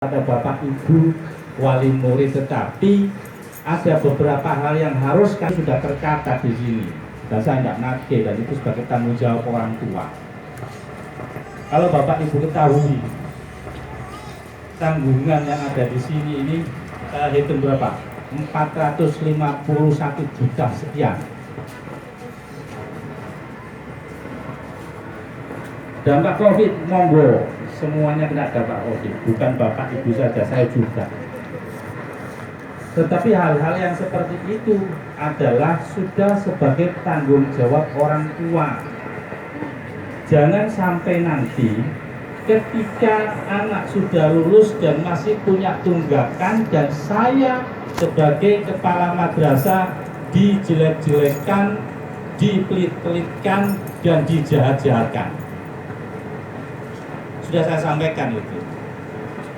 pada Bapak Ibu wali murid, tetapi ada beberapa hal yang harus kan sudah tercatat di sini dan saya tidak nagih, dan itu sebagai tanggung jawab orang tua. Kalau Bapak Ibu ketahui tanggungan yang ada di sini ini, saya hitung berapa? 451 juta sekian. Dampak COVID, monggo semuanya kena dampak COVID, bukan Bapak Ibu saja, saya juga. Tetapi hal-hal yang seperti itu adalah sudah sebagai tanggung jawab orang tua. Jangan sampai nanti ketika anak sudah lulus dan masih punya tunggakan, dan saya sebagai kepala madrasah dijelek-jelekkan, dipelit-pelitkan, dan dijahat-jahatkan. Sudah saya sampaikan itu.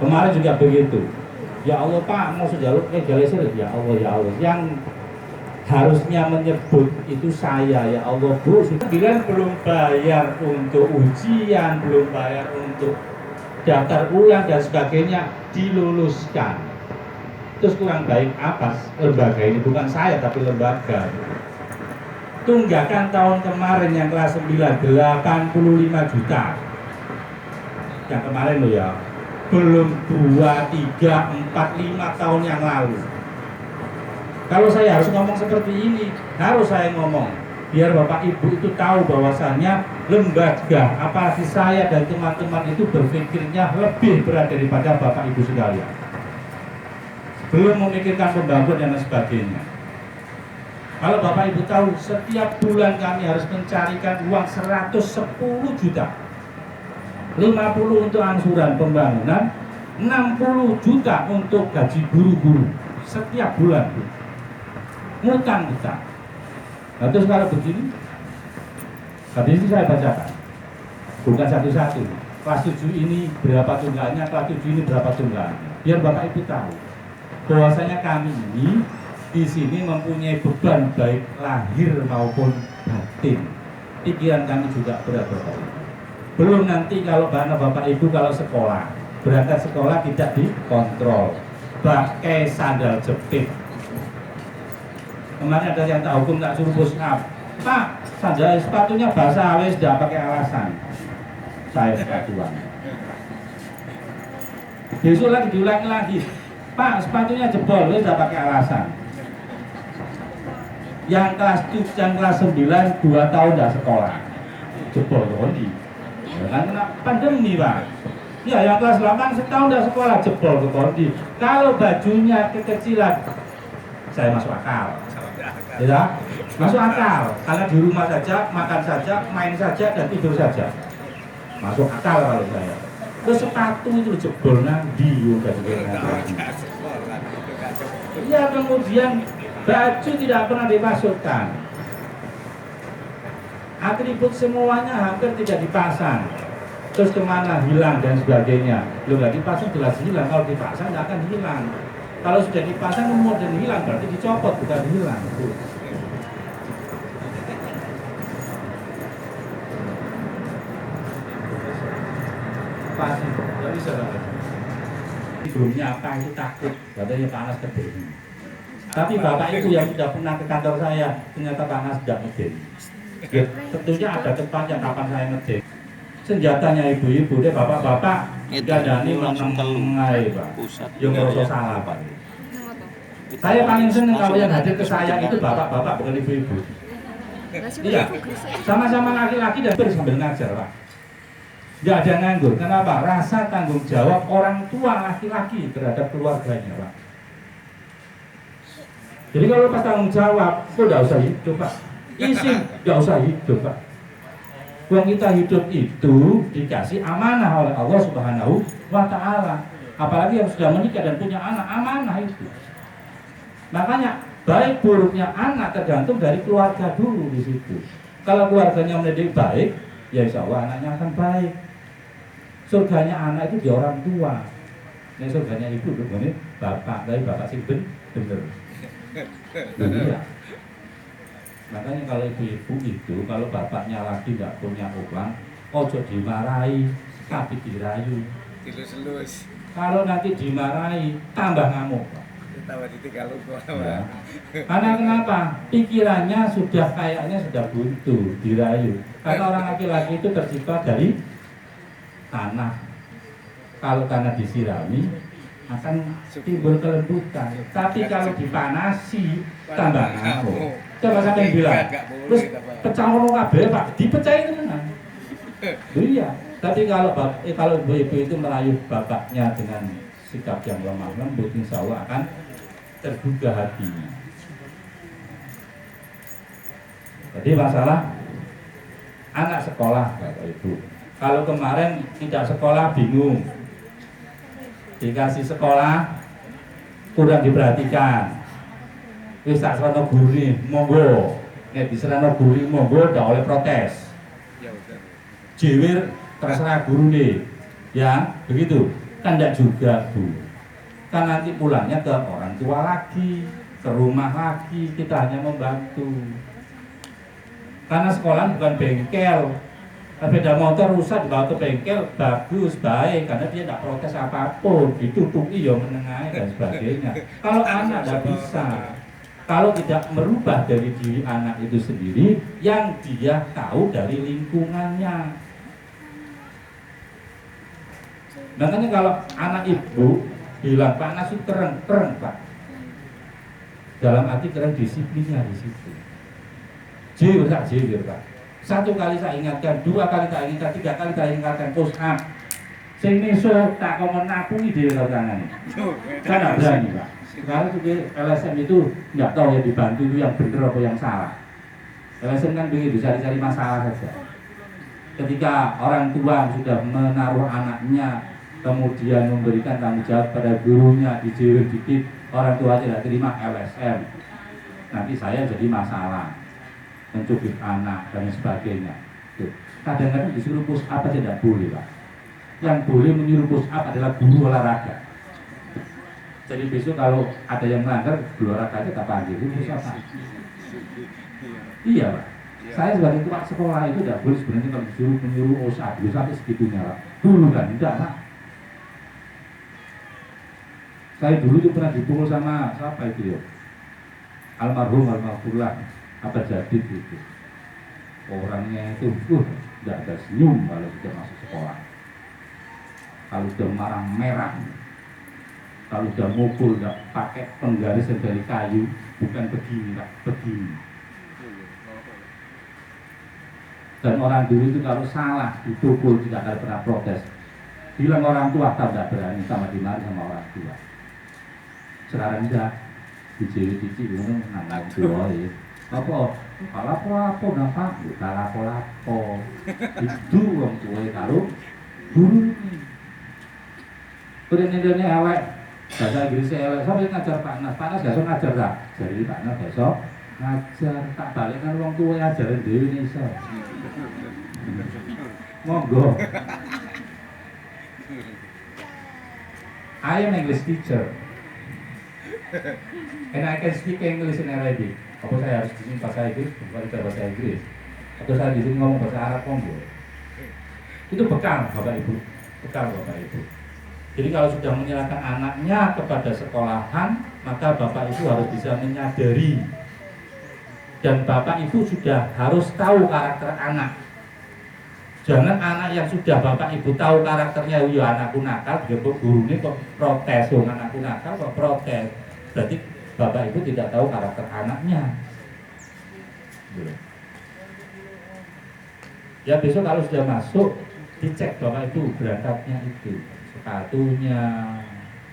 Kemarin juga begitu. Ya Allah Pak, mau sejaluk legalisir. Ya Allah, ya Allah. Yang harusnya menyebut itu saya. Ya Allah Bu, bilang belum bayar untuk ujian, belum bayar untuk daftar ulang dan sebagainya, diluluskan. Terus kurang baik apa lembaga ini? Bukan saya tapi lembaga. Tunggakan tahun kemarin yang kelas 9 85 juta. Yang kemarin loh ya, belum 2, 3, 4, 5 tahun yang lalu. Kalau saya harus ngomong seperti ini, harus saya ngomong biar Bapak Ibu itu tahu bahwasannya lembaga, apalagi saya dan teman-teman itu berpikirnya lebih berat daripada Bapak Ibu sekalian. Belum memikirkan pembangunan dan sebagainya. Kalau Bapak Ibu tahu, setiap bulan kami harus mencarikan uang 110 juta. 50 untuk angsuran pembangunan, 60 juta untuk gaji guru-guru setiap bulan. Ngutang kita. Nah, terus kalau begini, habis ini saya bacakan, bukan satu-satu. Kelas 7 ini berapa tunggakannya, kelas 7 ini berapa tunggakannya, biar Bapak Ibu tahu bahwasanya kami ini di sini mempunyai beban baik lahir maupun batin. Pikiran kami juga berat, Bapak Ibu. Belum nanti kalau Bapak Ibu kalau sekolah, berangkat sekolah tidak dikontrol, pakai sandal jepit. Kemarin ada yang tak hukum, tak suruh push up. Pak, sandal sepatunya basah, wes tidak pakai alasan. Saya sepatuan. Besok lagi diulangi lagi. Pak, sepatunya jebol, wes tidak pakai alasan. Yang kelas 9 2 tahun tidak sekolah, jebol kondi. Kan kena pandemi Pak. Ya, yang kelas 8 setahun dah sekolah, jebol ke kondi. Kalau bajunya kekecilan, saya masuk akal. Ya, masuk akal. Karena di rumah saja, makan saja, main saja, dan tidur saja. Masuk akal kalau saya. Terus sepatu itu jebol nanti ya, kemudian baju tidak pernah dimasukkan. Atribut semuanya hampir tidak dipasang. Terus kemana, hilang dan sebagainya. Belum lagi dipasang jelas hilang. Kalau dipasang tidak akan hilang. Kalau sudah dipasang kemudian hilang, berarti dicopot, bukan hilang. Pasti, tidak bisa. Sebelumnya apa itu takut, katanya panas kedeni. Tapi Bapak Ibu yang sudah pernah ke kantor saya, ternyata panas tidak ngedeni. Ya, tentunya ada tempat yang kapan saya ngecek. Senjatanya ibu-ibu deh, bapak-bapak dadani mengenai Pak. Yang merasa salah Pak. Saya paling seneng kalau yang hadir ke saya itu bapak-bapak, bukan ibu-ibu. Iya, sama-sama laki-laki dan sambil ngajar Pak. Nggak ada nganggur. Kenapa? Rasa tanggung jawab orang tua laki-laki terhadap keluarganya Pak. Jadi kalau pas tanggung jawab, kok nggak usah hidup Pak. Isi, nggak usah hidup Pak. Uang kita hidup itu dikasih amanah oleh Allah Subhanahu wa Ta'ala. Apalagi yang sudah menikah dan punya anak, amanah itu. Makanya baik buruknya anak tergantung dari keluarga dulu di situ. Kalau keluarganya mendidik baik, ya insya Allah anaknya akan baik. Surganya anak itu di orang tua. Ini surganya ibu, ini bapak, tapi bapak sih bener. Iya. Makanya kalau ibu-ibu itu, kalau bapaknya lagi nggak punya uang, ojo dimarahi, tapi dirayu. Dilus-lus. Kalau nanti dimarahi, tambah ngamuk. Tambah titik kalau Ya. Karena kenapa? Pikirannya kayaknya sudah buntu, dirayu. Karena orang laki-laki itu tercipta dari tanah. Kalau tanah disirami, akan timbul kelembutan. Tapi kalau dipanasi, tambah ngamuk. Coba sampai bilang, terus pecah orang kabeh Pak, dipecahin tenan. Iya. Tapi kalau ibu itu merayu bapaknya dengan sikap yang lemah lembut, insya Allah akan tergugah hatinya. Jadi masalah anak sekolah, Bapak Ibu. Kalau kemarin tidak sekolah bingung, dikasih sekolah kurang diperhatikan. Wis tak serana guru nih, monggo. Nek diserana guru monggo ndak oleh protes. Jiwir terserah guru nih, ya begitu. Kan tidak juga Bu. Kan nanti pulangnya ke orang tua lagi, ke rumah lagi, kita hanya membantu. Karena sekolah bukan bengkel. Sepeda motor rusak dibawa ke bengkel bagus baik karena dia tidak protes apapun, ditutupi ya menengahi dan sebagainya. Kalau anak tidak bisa, kalau tidak merubah dari diri anak itu sendiri yang dia tahu dari lingkungannya. Makanya kalau anak ibu bilang panas itu keren Pak. Dalam arti keren disiplinnya di situ. Jewir Pak. Satu kali saya ingatkan, dua kali saya ingatkan, tiga kali saya ingatkan, push up. Sing meso tak komen aku ide kalau tangan. Saya tidak berani Pak. Sekarang juga LSM itu nggak tahu yang dibantu itu yang benar atau yang salah. LSM kan begitu, cari-cari masalah saja. Ketika orang tua sudah menaruh anaknya, kemudian memberikan tanggung jawab pada gurunya, dijewir dikit, orang tua tidak terima LSM. Nanti saya jadi masalah, mencubit anak dan sebagainya. Kadang-kadang disuruh push up tidak boleh Pak. Yang boleh menyuruh push up adalah guru olahraga. Jadi besok kalau ada yang melanggar guru olahraga tak panggil, itu push up Pak. Iya Pak. Saya sebagai ketua sekolah itu tidak boleh sebenarnya kalau disuruh menyuruh OSA dulu sampai segitunya Pak. Dulu kan tidak Pak. Saya dulu itu pernah dipukul sama siapa itu ya? Almarhumullah apa jadi gitu. Orangnya itu tidak ada senyum kalau sudah masuk sekolah. Kalau sudah marah merah, kalau sudah mukul tidak pakai penggaris dari kayu, bukan begini Pak, begini. Dan orang dulu itu kalau salah dipukul tidak ada pernah protes. Bilang orang tua tak berani sama dimarahi sama orang tua. Sekarang tidak dijeli-jeli ngono nang tua ya. Apa? Lapo-lapo gampang, bukan lapo-lapo. Itu wong tuwa karo guru. Kuwi awek bahasa Inggris elek sampe ngajar Pak Nas. Pak Nas gak iso ngajar ta? Jadi Pak Nas gak iso ngajar. Tak balik kan wong tuwa ajaran dhewe iso. Monggo. I am English teacher. And I can speak English in Arabic. Apa saya harus di sini bahasa Inggris, bukan bahasa Inggris. Atau saya di sini ngomong bahasa Arab monggo. Itu bekal Bapak Ibu. Bekal Bapak Ibu. Jadi kalau sudah menyerahkan anaknya kepada sekolahan, maka Bapak Ibu harus bisa menyadari. Dan Bapak Ibu sudah harus tahu karakter anak. Jangan anak yang sudah Bapak Ibu tahu karakternya, ya anakku nakal, guru ini kok protes, anakku nakal kok protes. Berarti Bapak Ibu tidak tahu karakter anaknya. Ya besok kalau sudah masuk, dicek Bapak Ibu berangkatnya itu, sepatunya,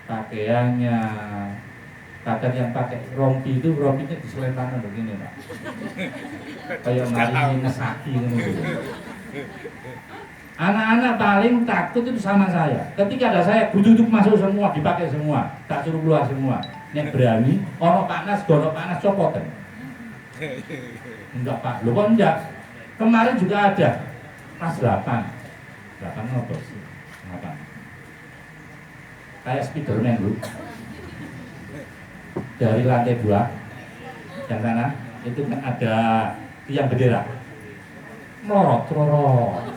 pakaiannya. Kadang yang pakai rompi itu rompinya diselentanan begini Pak. Kayak mari ngesaki gitu. Anak-anak paling takut itu sama saya. Ketika ada saya, duduk masuk semua, dipakai semua, tak suruh keluar semua. Yang berani, ono panas, gono panas, copotan. Enggak Pak, lu kok enggak? Kemarin juga ada kelas 8 apa sih? 8. Kayak Spiderman lu. Dari lantai 2 yang sana itu kan ada tiang bendera. Melorot.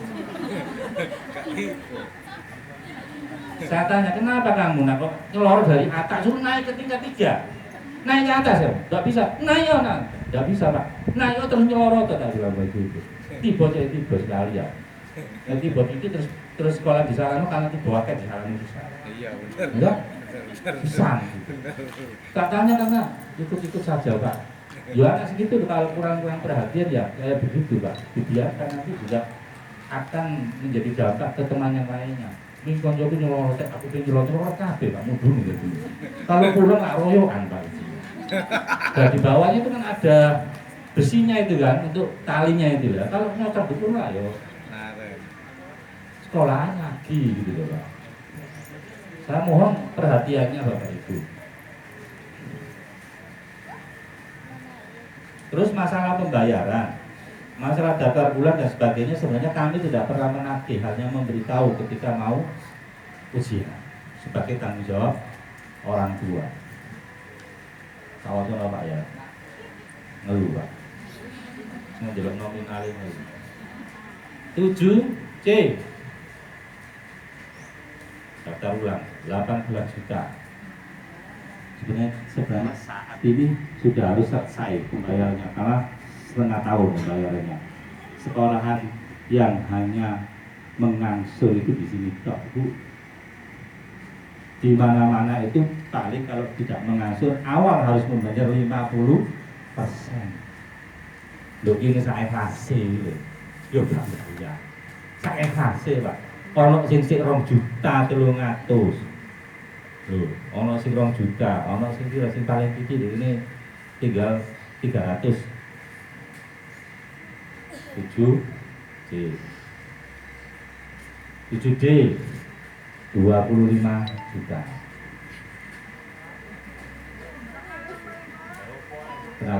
saya tanya, kenapa kamu nak kok ngelor dari atas, suruh naik ke tingkat 3, naik ke atas ya, nggak bisa, naik ya nak, nggak bisa pak, naik terus nyelorot, tak bilang begitu, tiba sekali ya, tiba itu terus sekolah di sana karena tiba wakil di sana susah, Iya benar. enggak, susah, tak tanya karena ikut saja pak, ya anak segitu kalau kurang perhatian ya kayak begitu pak, dibiarkan nanti juga akan menjadi dampak ke teman yang lainnya. Ini koncoku nyelorot, aku pengen nyelorot kabeh Pak mudun gitu. Kalau pulang nggak royokan Pak. Dan di bawahnya itu kan ada besinya itu kan untuk talinya itu ya. Kalau nyocok betul lah yo. Sekolahan lagi gitu loh Pak. Saya mohon perhatiannya Bapak Ibu. Terus masalah pembayaran, masalah daftar bulan dan sebagainya sebenarnya kami tidak pernah menagih, hanya memberitahu ketika mau ujian sebagai tanggung jawab orang tua. Kawasan Pak ya, ngeluh Pak, ngejelok nominalin ngeluh. 7C daftar ulang 18 juta. Sebenarnya saat ini sudah harus selesai pembayarannya karena setengah tahun pembayarannya. Sekolahan yang hanya mengangsur itu di sini toh Bu. Di mana-mana itu paling kalau tidak mengangsur awal harus membayar 50%. Loh ini saya kasih loh. Yo ya. Saya kasih Pak. Ono sing 2 juta 300. Loh, ono sing 2 juta, ono sing paling kecil ini tinggal 300. 7D 25 juta.